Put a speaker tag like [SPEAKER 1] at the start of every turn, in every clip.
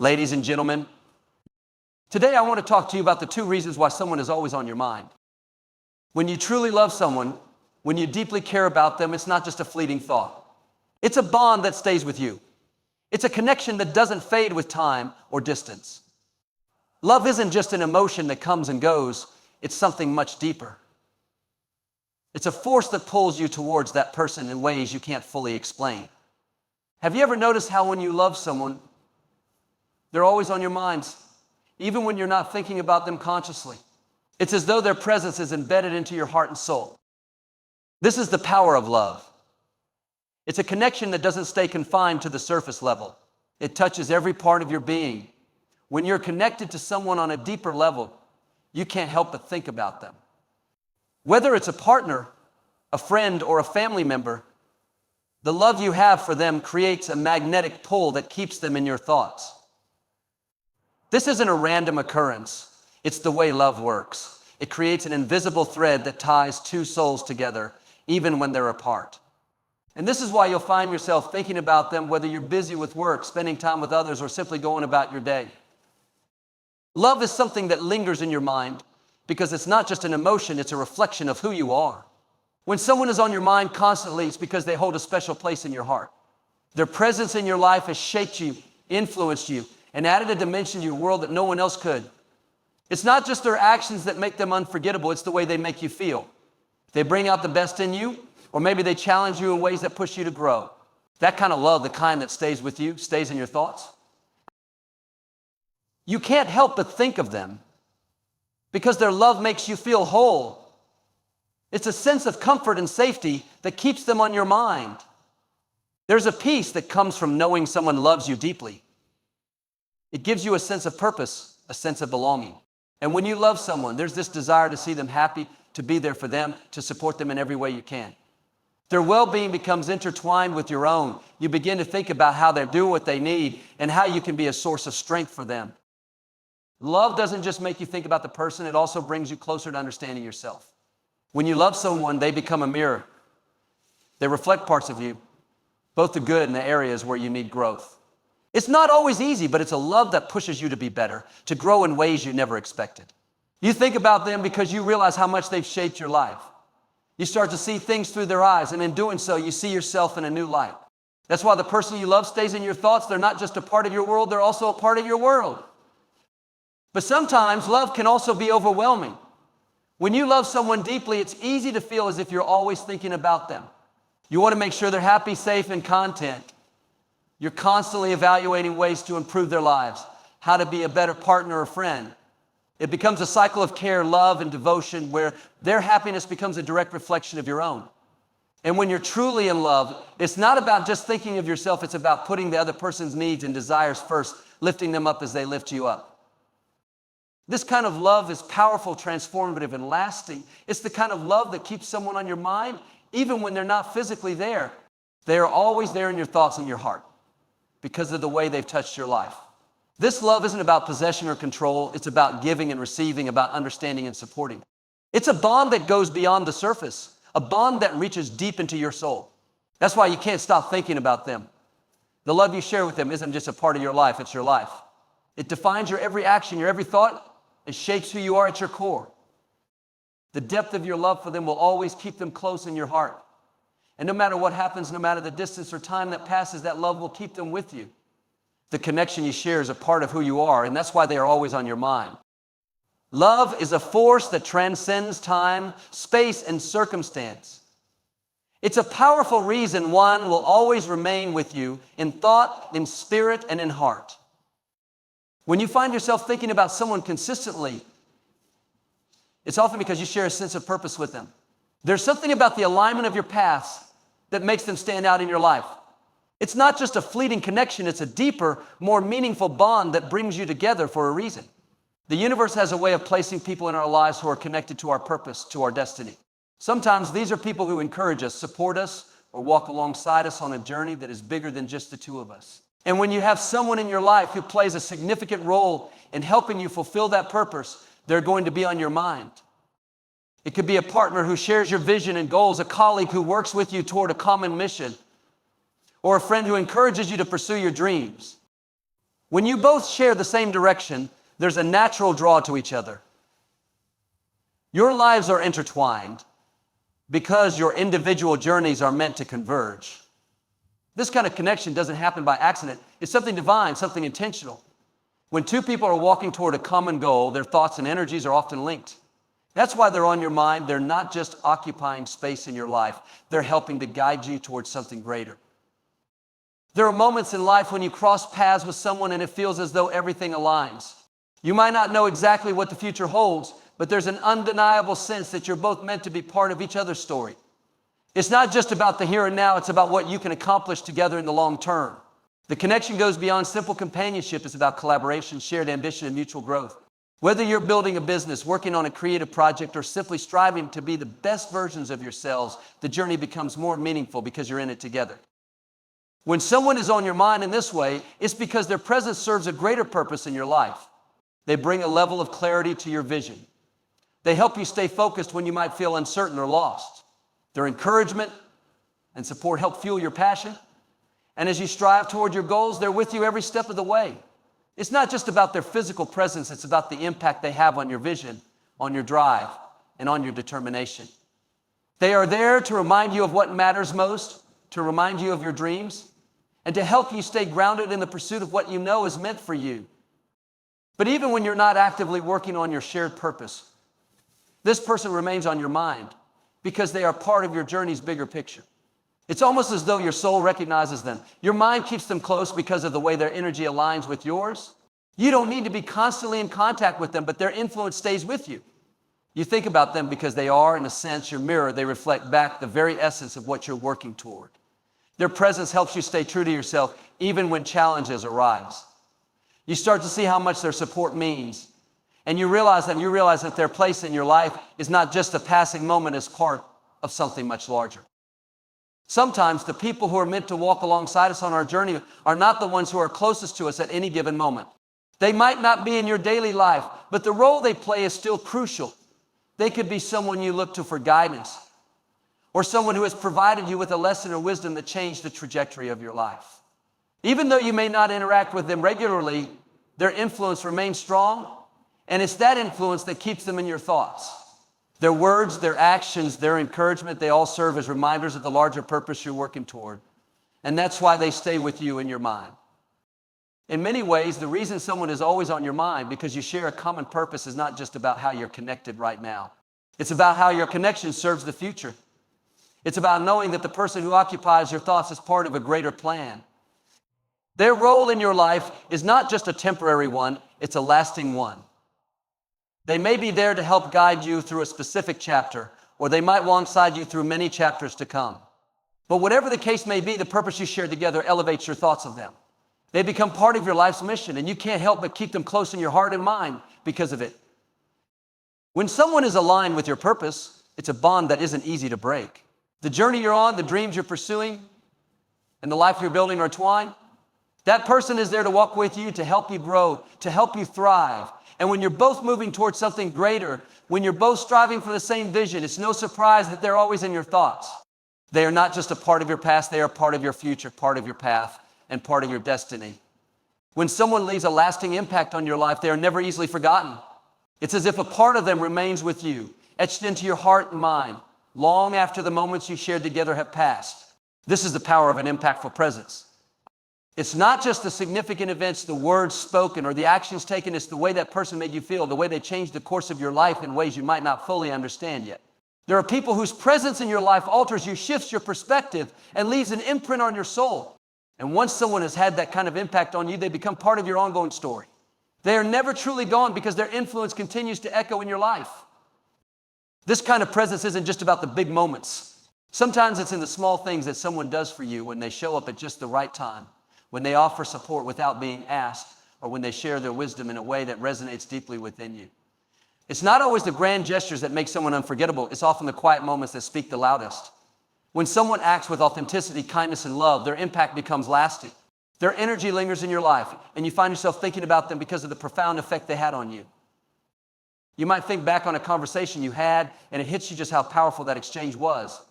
[SPEAKER 1] Ladies and gentlemen, today I want to talk to you about the 2 reasons why someone is always on your mind. When you truly love someone, when you deeply care about them, it's not just a fleeting thought. It's a bond that stays with you. It's a connection that doesn't fade with time or distance. Love isn't just an emotion that comes and goes. It's something much deeper. It's a force that pulls you towards that person in ways you can't fully explain. Have you ever noticed how when you love someone, they're always on your minds, even when you're not thinking about them consciously? It's as though their presence is embedded into your heart and soul. This is the power of love. It's a connection that doesn't stay confined to the surface level. It touches every part of your being. When you're connected to someone on a deeper level, you can't help but think about them. Whether it's a partner, a friend, or a family member, the love you have for them creates a magnetic pull that keeps them in your thoughts. This isn't a random occurrence. It's the way love works. It creates an invisible thread that ties 2 souls together, even when they're apart. And this is why you'll find yourself thinking about them, whether you're busy with work, spending time with others, or simply going about your day. Love is something that lingers in your mind because it's not just an emotion, it's a reflection of who you are. When someone is on your mind constantly, it's because they hold a special place in your heart. Their presence in your life has shaped you, influenced you, and added a dimension to your world that no one else could. It's not just their actions that make them unforgettable, it's the way they make you feel. They bring out the best in you, or maybe they challenge you in ways that push you to grow. That kind of love, the kind that stays with you, stays in your thoughts. You can't help but think of them because their love makes you feel whole. It's a sense of comfort and safety that keeps them on your mind. There's a peace that comes from knowing someone loves you deeply. It gives you a sense of purpose, a sense of belonging. And when you love someone, there's this desire to see them happy, to be there for them, to support them in every way you can. Their well-being becomes intertwined with your own. You begin to think about how they're doing what they need and how you can be a source of strength for them. Love doesn't just make you think about the person, it also brings you closer to understanding yourself. When you love someone, they become a mirror. They reflect parts of you, both the good and the areas where you need growth. It's not always easy, but it's a love that pushes you to be better, to grow in ways you never expected. You think about them because you realize how much they've shaped your life. You start to see things through their eyes, and in doing so, you see yourself in a new light. That's why the person you love stays in your thoughts. They're not just a part of your world, they're also a part of your world. But sometimes love can also be overwhelming. When you love someone deeply, it's easy to feel as if you're always thinking about them. You want to make sure they're happy, safe, and content. You're constantly evaluating ways to improve their lives, how to be a better partner or friend. It becomes a cycle of care, love, and devotion where their happiness becomes a direct reflection of your own. And when you're truly in love, it's not about just thinking of yourself, it's about putting the other person's needs and desires first, lifting them up as they lift you up. This kind of love is powerful, transformative, and lasting. It's the kind of love that keeps someone on your mind, even when they're not physically there. They are always there in your thoughts and your heart because of the way they've touched your life. This love isn't about possession or control. It's about giving and receiving, about understanding and supporting. It's a bond that goes beyond the surface, a bond that reaches deep into your soul. That's why you can't stop thinking about them. The love you share with them isn't just a part of your life, it's your life. It defines your every action, your every thought. It shapes who you are at your core. The depth of your love for them will always keep them close in your heart. And no matter what happens, no matter the distance or time that passes, that love will keep them with you. The connection you share is a part of who you are, and that's why they are always on your mind. Love is a force that transcends time, space, and circumstance. It's a powerful reason one will always remain with you in thought, in spirit, and in heart. When you find yourself thinking about someone consistently, it's often because you share a sense of purpose with them. There's something about the alignment of your paths that makes them stand out in your life. It's not just a fleeting connection, it's a deeper, more meaningful bond that brings you together for a reason. The universe has a way of placing people in our lives who are connected to our purpose, to our destiny. Sometimes these are people who encourage us, support us, or walk alongside us on a journey that is bigger than just the 2 of us. And when you have someone in your life who plays a significant role in helping you fulfill that purpose, they're going to be on your mind. It could be a partner who shares your vision and goals, a colleague who works with you toward a common mission, or a friend who encourages you to pursue your dreams. When you both share the same direction, there's a natural draw to each other. Your lives are intertwined because your individual journeys are meant to converge. This kind of connection doesn't happen by accident. It's something divine, something intentional. When two people are walking toward a common goal, their thoughts and energies are often linked. That's why they're on your mind. They're not just occupying space in your life. They're helping to guide you towards something greater. There are moments in life when you cross paths with someone and it feels as though everything aligns. You might not know exactly what the future holds, but there's an undeniable sense that you're both meant to be part of each other's story. It's not just about the here and now, it's about what you can accomplish together in the long term. The connection goes beyond simple companionship. It's about collaboration, shared ambition, and mutual growth. Whether you're building a business, working on a creative project, or simply striving to be the best versions of yourselves, the journey becomes more meaningful because you're in it together. When someone is on your mind in this way, it's because their presence serves a greater purpose in your life. They bring a level of clarity to your vision. They help you stay focused when you might feel uncertain or lost. Their encouragement and support help fuel your passion. And as you strive toward your goals, they're with you every step of the way. It's not just about their physical presence, it's about the impact they have on your vision, on your drive, and on your determination. They are there to remind you of what matters most, to remind you of your dreams, and to help you stay grounded in the pursuit of what you know is meant for you. But even when you're not actively working on your shared purpose, this person remains on your mind because they are part of your journey's bigger picture. It's almost as though your soul recognizes them. Your mind keeps them close because of the way their energy aligns with yours. You don't need to be constantly in contact with them, but their influence stays with you. You think about them because they are, in a sense, your mirror. They reflect back the very essence of what you're working toward. Their presence helps you stay true to yourself even when challenges arise. You start to see how much their support means. And you realize that their place in your life is not just a passing moment, as part of something much larger. Sometimes the people who are meant to walk alongside us on our journey are not the ones who are closest to us at any given moment. They might not be in your daily life, but the role they play is still crucial. They could be someone you look to for guidance, or someone who has provided you with a lesson or wisdom that changed the trajectory of your life. Even though you may not interact with them regularly, their influence remains strong. And it's that influence that keeps them in your thoughts. Their words, their actions, their encouragement, they all serve as reminders of the larger purpose you're working toward. And that's why they stay with you in your mind. In many ways, the reason someone is always on your mind because you share a common purpose is not just about how you're connected right now. It's about how your connection serves the future. It's about knowing that the person who occupies your thoughts is part of a greater plan. Their role in your life is not just a temporary one, it's a lasting one. They may be there to help guide you through a specific chapter, or they might walk alongside you through many chapters to come. But whatever the case may be, the purpose you share together elevates your thoughts of them. They become part of your life's mission, and you can't help but keep them close in your heart and mind because of it. When someone is aligned with your purpose, it's a bond that isn't easy to break. The journey you're on, the dreams you're pursuing, and the life you're building are entwined. That person is there to walk with you, to help you grow, to help you thrive. And when you're both moving towards something greater, when you're both striving for the same vision, it's no surprise that they're always in your thoughts. They are not just a part of your past, they are part of your future, part of your path, and part of your destiny. When someone leaves a lasting impact on your life, they are never easily forgotten. It's as if a part of them remains with you, etched into your heart and mind, long after the moments you shared together have passed. This is the power of an impactful presence. It's not just the significant events, the words spoken, or the actions taken. It's the way that person made you feel, the way they changed the course of your life in ways you might not fully understand yet. There are people whose presence in your life alters you, shifts your perspective, and leaves an imprint on your soul. And once someone has had that kind of impact on you, they become part of your ongoing story. They are never truly gone because their influence continues to echo in your life. This kind of presence isn't just about the big moments. Sometimes it's in the small things that someone does for you when they show up at just the right time, when they offer support without being asked, or when they share their wisdom in a way that resonates deeply within you. It's not always the grand gestures that make someone unforgettable. It's often the quiet moments that speak the loudest. When someone acts with authenticity, kindness, and love, their impact becomes lasting. Their energy lingers in your life, and you find yourself thinking about them because of the profound effect they had on you. You might think back on a conversation you had, and it hits you just how powerful that exchange was.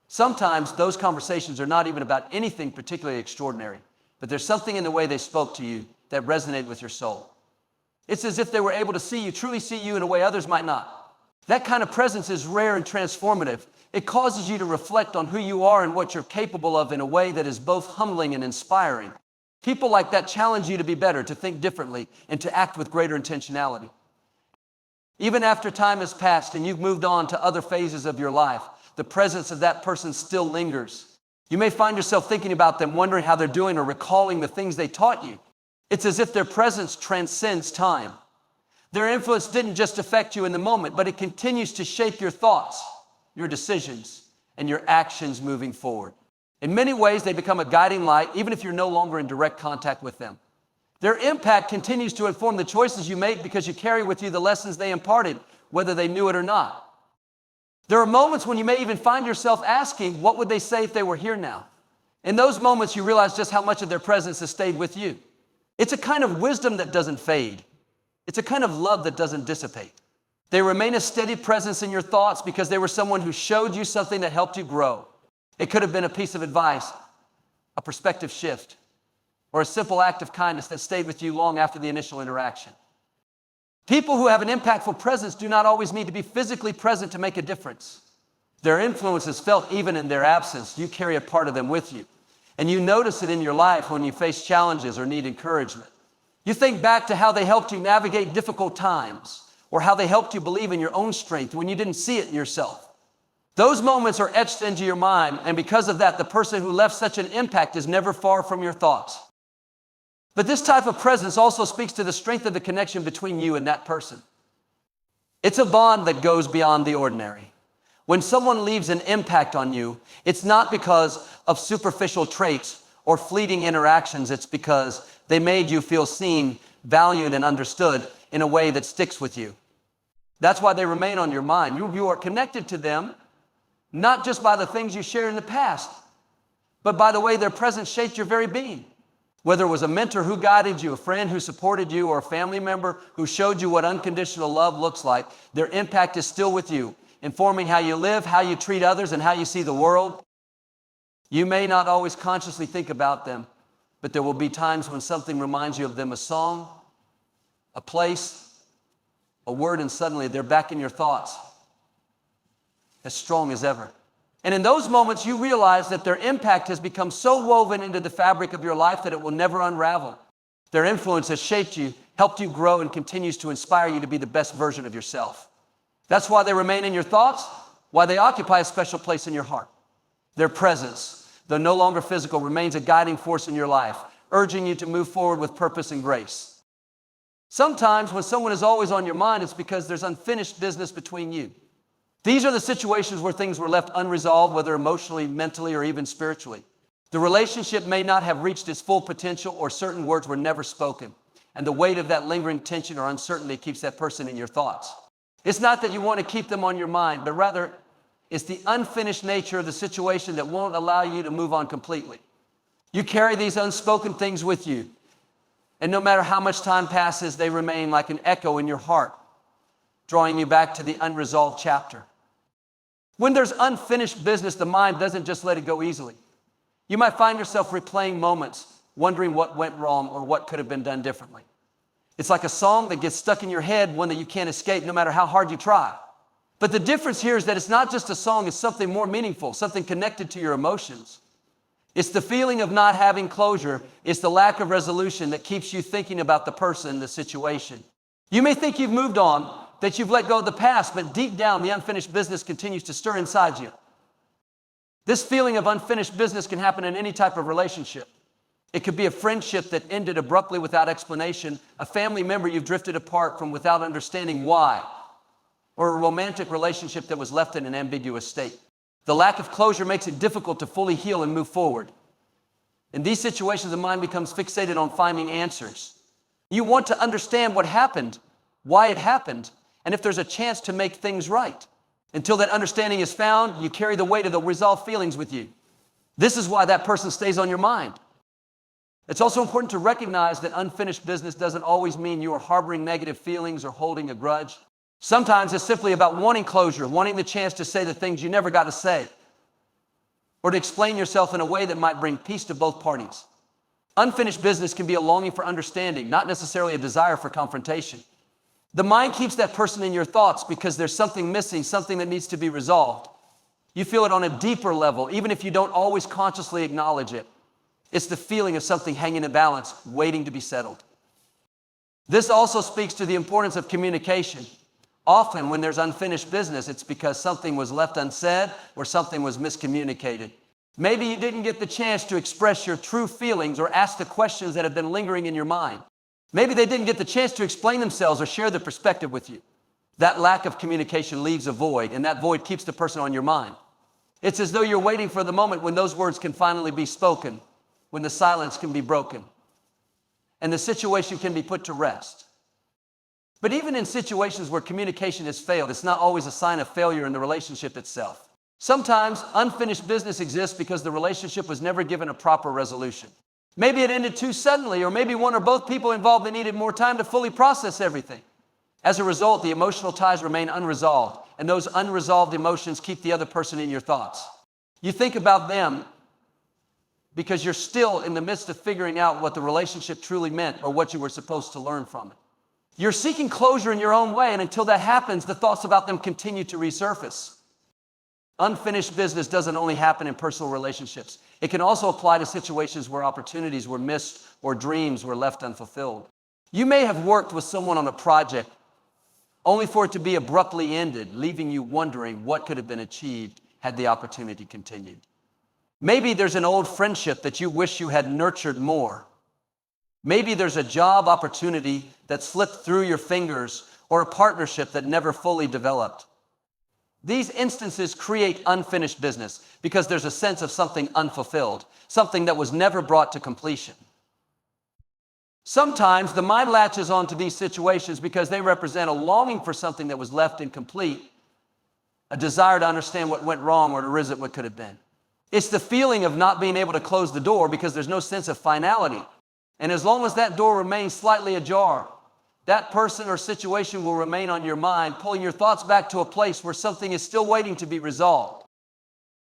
[SPEAKER 1] Sometimes those conversations are not even about anything particularly extraordinary, but there's something in the way they spoke to you that resonated with your soul. It's as if they were able to see you, truly see you in a way others might not. That kind of presence is rare and transformative. It causes you to reflect on who you are and what you're capable of in a way that is both humbling and inspiring. People like that challenge you to be better, to think differently, and to act with greater intentionality. Even after time has passed and you've moved on to other phases of your life, the presence of that person still lingers. You may find yourself thinking about them, wondering how they're doing, or recalling the things they taught you. It's as if their presence transcends time. Their influence didn't just affect you in the moment, but it continues to shape your thoughts, your decisions, and your actions moving forward. In many ways, they become a guiding light, even if you're no longer in direct contact with them. Their impact continues to inform the choices you make because you carry with you the lessons they imparted, whether they knew it or not. There are moments when you may even find yourself asking, what would they say if they were here now? In those moments, you realize just how much of their presence has stayed with you. It's a kind of wisdom that doesn't fade. It's a kind of love that doesn't dissipate. They remain a steady presence in your thoughts because they were someone who showed you something that helped you grow. It could have been a piece of advice, a perspective shift, or a simple act of kindness that stayed with you long after the initial interaction. People who have an impactful presence do not always need to be physically present to make a difference. Their influence is felt even in their absence. You carry a part of them with you. And you notice it in your life when you face challenges or need encouragement. You think back to how they helped you navigate difficult times, or how they helped you believe in your own strength when you didn't see it in yourself. Those moments are etched into your mind, and because of that, the person who left such an impact is never far from your thoughts. But this type of presence also speaks to the strength of the connection between you and that person. It's a bond that goes beyond the ordinary. When someone leaves an impact on you, it's not because of superficial traits or fleeting interactions. It's because they made you feel seen, valued, and understood in a way that sticks with you. That's why they remain on your mind. You are connected to them, not just by the things you shared in the past, but by the way their presence shaped your very being. Whether it was a mentor who guided you, a friend who supported you, or a family member who showed you what unconditional love looks like, their impact is still with you, informing how you live, how you treat others, and how you see the world. You may not always consciously think about them, but there will be times when something reminds you of them, a song, a place, a word, and suddenly they're back in your thoughts, as strong as ever. And in those moments, you realize that their impact has become so woven into the fabric of your life that it will never unravel. Their influence has shaped you, helped you grow, and continues to inspire you to be the best version of yourself. That's why they remain in your thoughts, why they occupy a special place in your heart. Their presence, though no longer physical, remains a guiding force in your life, urging you to move forward with purpose and grace. Sometimes when someone is always on your mind, it's because there's unfinished business between you. These are the situations where things were left unresolved, whether emotionally, mentally, or even spiritually. The relationship may not have reached its full potential, or certain words were never spoken. And the weight of that lingering tension or uncertainty keeps that person in your thoughts. It's not that you want to keep them on your mind, but rather it's the unfinished nature of the situation that won't allow you to move on completely. You carry these unspoken things with you, and no matter how much time passes, they remain like an echo in your heart, drawing you back to the unresolved chapter. When there's unfinished business, the mind doesn't just let it go easily. You might find yourself replaying moments, wondering what went wrong or what could have been done differently. It's like a song that gets stuck in your head, one that you can't escape no matter how hard you try. But the difference here is that it's not just a song, it's something more meaningful, something connected to your emotions. It's the feeling of not having closure. It's the lack of resolution that keeps you thinking about the person, the situation. You may think you've moved on, that you've let go of the past, but deep down, the unfinished business continues to stir inside you. This feeling of unfinished business can happen in any type of relationship. It could be a friendship that ended abruptly without explanation, a family member you've drifted apart from without understanding why, or a romantic relationship that was left in an ambiguous state. The lack of closure makes it difficult to fully heal and move forward. In these situations, the mind becomes fixated on finding answers. You want to understand what happened, why it happened, and if there's a chance to make things right. Until that understanding is found, you carry the weight of the resolved feelings with you. This is why that person stays on your mind. It's also important to recognize that unfinished business doesn't always mean you are harboring negative feelings or holding a grudge. Sometimes it's simply about wanting closure, wanting the chance to say the things you never got to say, or to explain yourself in a way that might bring peace to both parties. Unfinished business can be a longing for understanding, not necessarily a desire for confrontation. The mind keeps that person in your thoughts because there's something missing, something that needs to be resolved. You feel it on a deeper level, even if you don't always consciously acknowledge it. It's the feeling of something hanging in balance, waiting to be settled. This also speaks to the importance of communication. Often when there's unfinished business, it's because something was left unsaid or something was miscommunicated. Maybe you didn't get the chance to express your true feelings or ask the questions that have been lingering in your mind. Maybe they didn't get the chance to explain themselves or share their perspective with you. That lack of communication leaves a void, and that void keeps the person on your mind. It's as though you're waiting for the moment when those words can finally be spoken, when the silence can be broken, and the situation can be put to rest. But even in situations where communication has failed, it's not always a sign of failure in the relationship itself. Sometimes unfinished business exists because the relationship was never given a proper resolution. Maybe it ended too suddenly, or maybe one or both people involved that needed more time to fully process everything. As a result, the emotional ties remain unresolved, and those unresolved emotions keep the other person in your thoughts. You think about them because you're still in the midst of figuring out what the relationship truly meant or what you were supposed to learn from it. You're seeking closure in your own way, and until that happens, the thoughts about them continue to resurface. Unfinished business doesn't only happen in personal relationships. It can also apply to situations where opportunities were missed or dreams were left unfulfilled. You may have worked with someone on a project only for it to be abruptly ended, leaving you wondering what could have been achieved had the opportunity continued. Maybe there's an old friendship that you wish you had nurtured more. Maybe there's a job opportunity that slipped through your fingers or a partnership that never fully developed. These instances create unfinished business because there's a sense of something unfulfilled, something that was never brought to completion. Sometimes the mind latches onto these situations because they represent a longing for something that was left incomplete, a desire to understand what went wrong or to revisit what could have been. It's the feeling of not being able to close the door because there's no sense of finality. And as long as that door remains slightly ajar, that person or situation will remain on your mind, pulling your thoughts back to a place where something is still waiting to be resolved.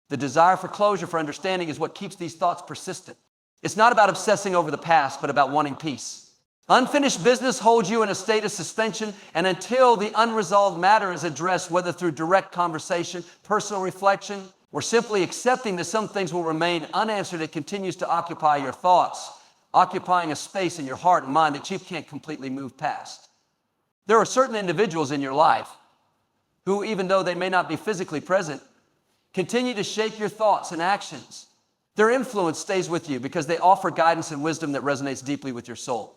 [SPEAKER 1] The desire for closure, for understanding, is what keeps these thoughts persistent. It's not about obsessing over the past, but about wanting peace. Unfinished business holds you in a state of suspension, and until the unresolved matter is addressed, whether through direct conversation, personal reflection, or simply accepting that some things will remain unanswered, it continues to occupy your thoughts, occupying a space in your heart and mind that you can't completely move past. There are certain individuals in your life who, even though they may not be physically present, continue to shape your thoughts and actions. Their influence stays with you because they offer guidance and wisdom that resonates deeply with your soul.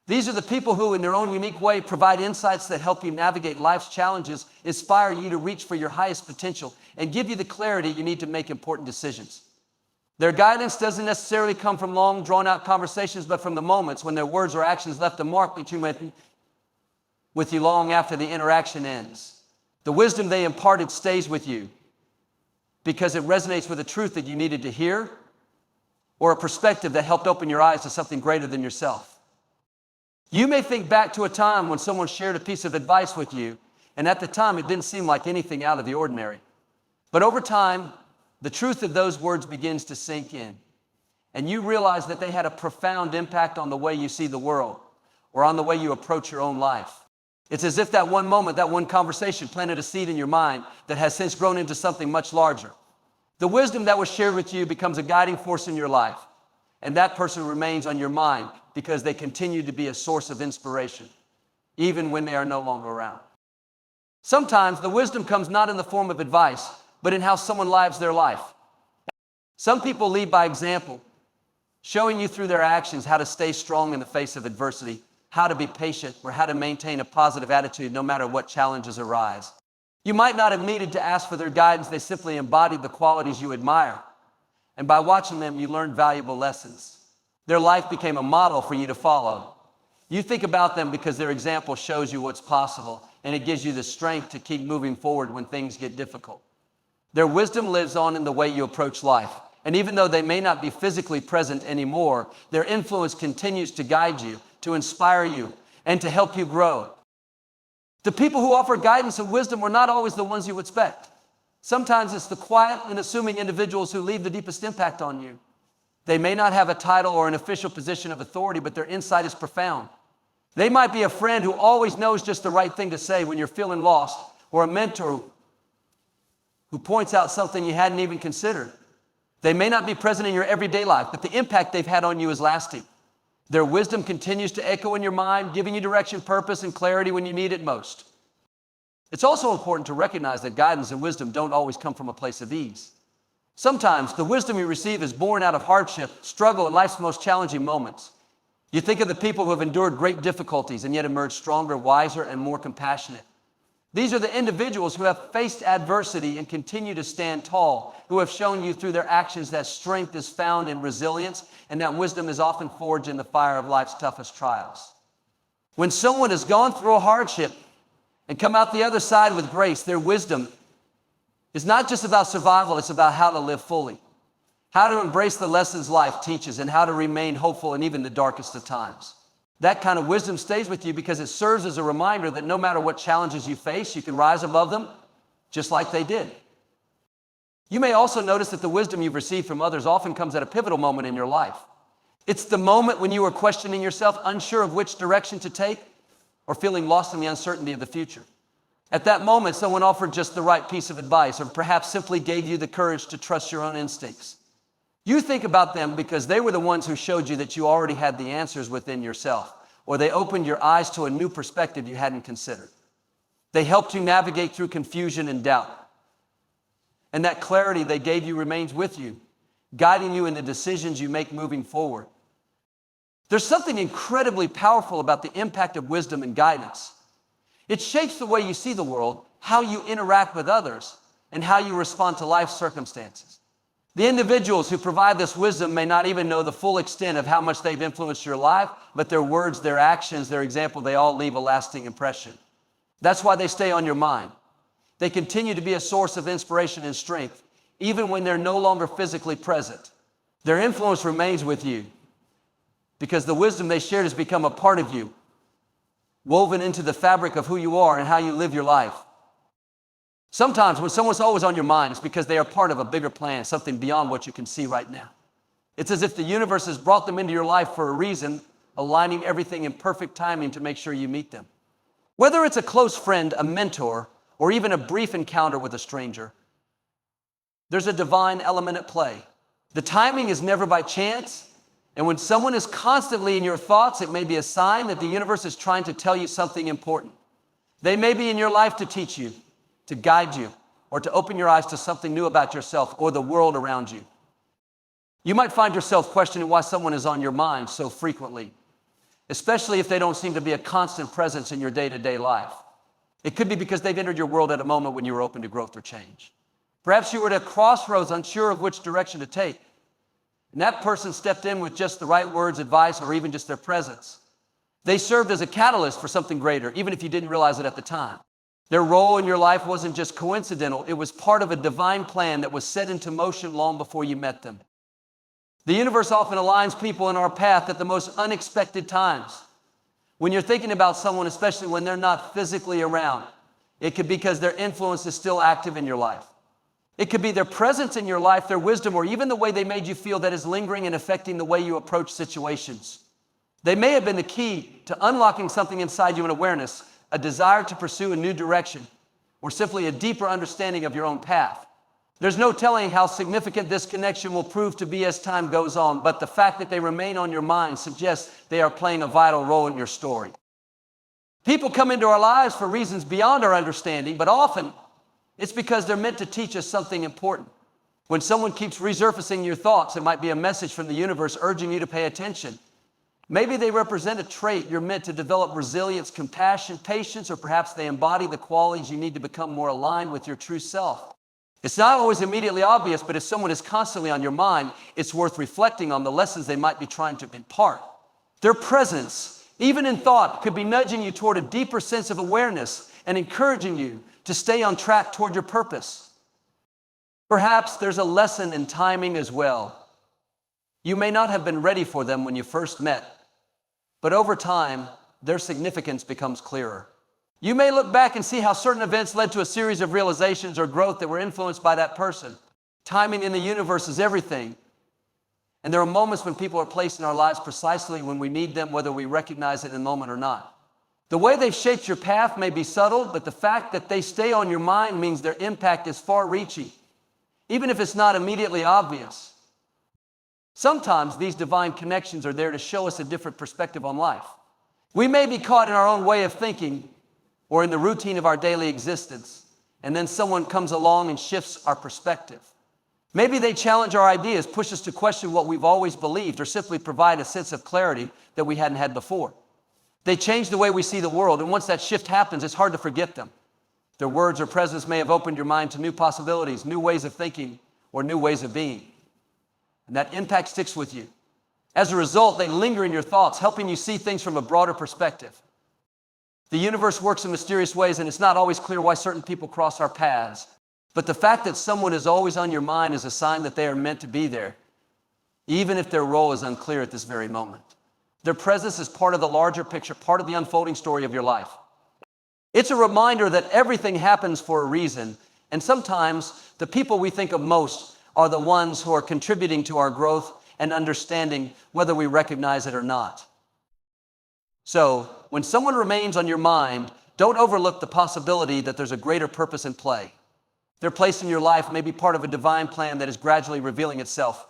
[SPEAKER 1] These are the people who, in their own unique way, provide insights that help you navigate life's challenges, inspire you to reach for your highest potential, and give you the clarity you need to make important decisions. Their guidance doesn't necessarily come from long, drawn-out conversations, but from the moments when their words or actions left a mark with you long after the interaction ends. The wisdom they imparted stays with you because it resonates with a truth that you needed to hear or a perspective that helped open your eyes to something greater than yourself. You may think back to a time when someone shared a piece of advice with you, and at the time it didn't seem like anything out of the ordinary. But over time, the truth of those words begins to sink in, and you realize that they had a profound impact on the way you see the world or on the way you approach your own life. It's as if that one moment, that one conversation planted a seed in your mind that has since grown into something much larger. The wisdom that was shared with you becomes a guiding force in your life, and that person remains on your mind because they continue to be a source of inspiration, even when they are no longer around. Sometimes the wisdom comes not in the form of advice, but in how someone lives their life. Some people lead by example, showing you through their actions how to stay strong in the face of adversity, how to be patient, or how to maintain a positive attitude no matter what challenges arise. You might not have needed to ask for their guidance, they simply embodied the qualities you admire. And by watching them, you learned valuable lessons. Their life became a model for you to follow. You think about them because their example shows you what's possible, and it gives you the strength to keep moving forward when things get difficult. Their wisdom lives on in the way you approach life. And even though they may not be physically present anymore, their influence continues to guide you, to inspire you, and to help you grow. The people who offer guidance and wisdom were not always the ones you expect. Sometimes it's the quiet and assuming individuals who leave the deepest impact on you. They may not have a title or an official position of authority, but their insight is profound. They might be a friend who always knows just the right thing to say when you're feeling lost, or a mentor who points out something you hadn't even considered. They may not be present in your everyday life, but the impact they've had on you is lasting. Their wisdom continues to echo in your mind, giving you direction, purpose, and clarity when you need it most. It's also important to recognize that guidance and wisdom don't always come from a place of ease. Sometimes the wisdom you receive is born out of hardship, struggle, and life's most challenging moments. You think of the people who have endured great difficulties and yet emerged stronger, wiser, and more compassionate. These are the individuals who have faced adversity and continue to stand tall, who have shown you through their actions that strength is found in resilience and that wisdom is often forged in the fire of life's toughest trials. When someone has gone through a hardship and come out the other side with grace, their wisdom is not just about survival, it's about how to live fully, how to embrace the lessons life teaches, and how to remain hopeful in even the darkest of times. That kind of wisdom stays with you because it serves as a reminder that no matter what challenges you face, you can rise above them just like they did. You may also notice that the wisdom you've received from others often comes at a pivotal moment in your life. It's the moment when you are questioning yourself, unsure of which direction to take, or feeling lost in the uncertainty of the future. At that moment, someone offered just the right piece of advice, or perhaps simply gave you the courage to trust your own instincts. You think about them because they were the ones who showed you that you already had the answers within yourself, or they opened your eyes to a new perspective you hadn't considered. They helped you navigate through confusion and doubt. And that clarity they gave you remains with you, guiding you in the decisions you make moving forward. There's something incredibly powerful about the impact of wisdom and guidance. It shapes the way you see the world, how you interact with others, and how you respond to life's circumstances. The individuals who provide this wisdom may not even know the full extent of how much they've influenced your life, but their words, their actions, their example, they all leave a lasting impression. That's why they stay on your mind. They continue to be a source of inspiration and strength, even when they're no longer physically present. Their influence remains with you because the wisdom they shared has become a part of you, woven into the fabric of who you are and how you live your life. Sometimes when someone's always on your mind, it's because they are part of a bigger plan, something beyond what you can see right now. It's as if the universe has brought them into your life for a reason, aligning everything in perfect timing to make sure you meet them. Whether it's a close friend, a mentor, or even a brief encounter with a stranger, there's a divine element at play. The timing is never by chance, and when someone is constantly in your thoughts, it may be a sign that the universe is trying to tell you something important. They may be in your life to teach you, to guide you, or to open your eyes to something new about yourself or the world around you. You might find yourself questioning why someone is on your mind so frequently, especially if they don't seem to be a constant presence in your day-to-day life. It could be because they've entered your world at a moment when you were open to growth or change. Perhaps you were at a crossroads, unsure of which direction to take, and that person stepped in with just the right words, advice, or even just their presence. They served as a catalyst for something greater, even if you didn't realize it at the time. Their role in your life wasn't just coincidental, it was part of a divine plan that was set into motion long before you met them. The universe often aligns people in our path at the most unexpected times. When you're thinking about someone, especially when they're not physically around, it could be because their influence is still active in your life. It could be their presence in your life, their wisdom, or even the way they made you feel that is lingering and affecting the way you approach situations. They may have been the key to unlocking something inside you in awareness, a desire to pursue a new direction, or simply a deeper understanding of your own path. There's no telling how significant this connection will prove to be as time goes on, but the fact that they remain on your mind suggests they are playing a vital role in your story. People come into our lives for reasons beyond our understanding, but often it's because they're meant to teach us something important. When someone keeps resurfacing your thoughts, it might be a message from the universe urging you to pay attention. Maybe they represent a trait you're meant to develop: resilience, compassion, patience, or perhaps they embody the qualities you need to become more aligned with your true self. It's not always immediately obvious, but if someone is constantly on your mind, it's worth reflecting on the lessons they might be trying to impart. Their presence, even in thought, could be nudging you toward a deeper sense of awareness and encouraging you to stay on track toward your purpose. Perhaps there's a lesson in timing as well. You may not have been ready for them when you first met, but over time, their significance becomes clearer. You may look back and see how certain events led to a series of realizations or growth that were influenced by that person. Timing in the universe is everything. And there are moments when people are placed in our lives precisely when we need them, whether we recognize it in the moment or not. The way they've shaped your path may be subtle, but the fact that they stay on your mind means their impact is far-reaching, even if it's not immediately obvious. Sometimes these divine connections are there to show us a different perspective on life. We may be caught in our own way of thinking or in the routine of our daily existence, and then someone comes along and shifts our perspective. Maybe they challenge our ideas, push us to question what we've always believed, or simply provide a sense of clarity that we hadn't had before. They change the way we see the world, and once that shift happens, it's hard to forget them. Their words or presence may have opened your mind to new possibilities, new ways of thinking, or new ways of being. And that impact sticks with you. As a result, they linger in your thoughts, helping you see things from a broader perspective. The universe works in mysterious ways, and it's not always clear why certain people cross our paths. But the fact that someone is always on your mind is a sign that they are meant to be there, even if their role is unclear at this very moment. Their presence is part of the larger picture, part of the unfolding story of your life. It's a reminder that everything happens for a reason, and sometimes the people we think of most are the ones who are contributing to our growth and understanding, whether we recognize it or not. So, when someone remains on your mind, don't overlook the possibility that there's a greater purpose in play. Their place in your life may be part of a divine plan that is gradually revealing itself.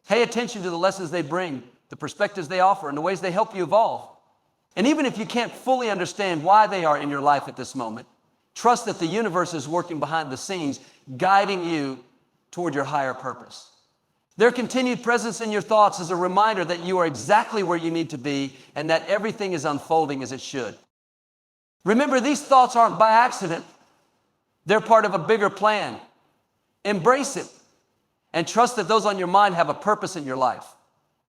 [SPEAKER 1] Pay attention to the lessons they bring, the perspectives they offer, and the ways they help you evolve. And even if you can't fully understand why they are in your life at this moment, trust that the universe is working behind the scenes, guiding you toward your higher purpose. Their continued presence in your thoughts is a reminder that you are exactly where you need to be and that everything is unfolding as it should. Remember, these thoughts aren't by accident. They're part of a bigger plan. Embrace it and trust that those on your mind have a purpose in your life.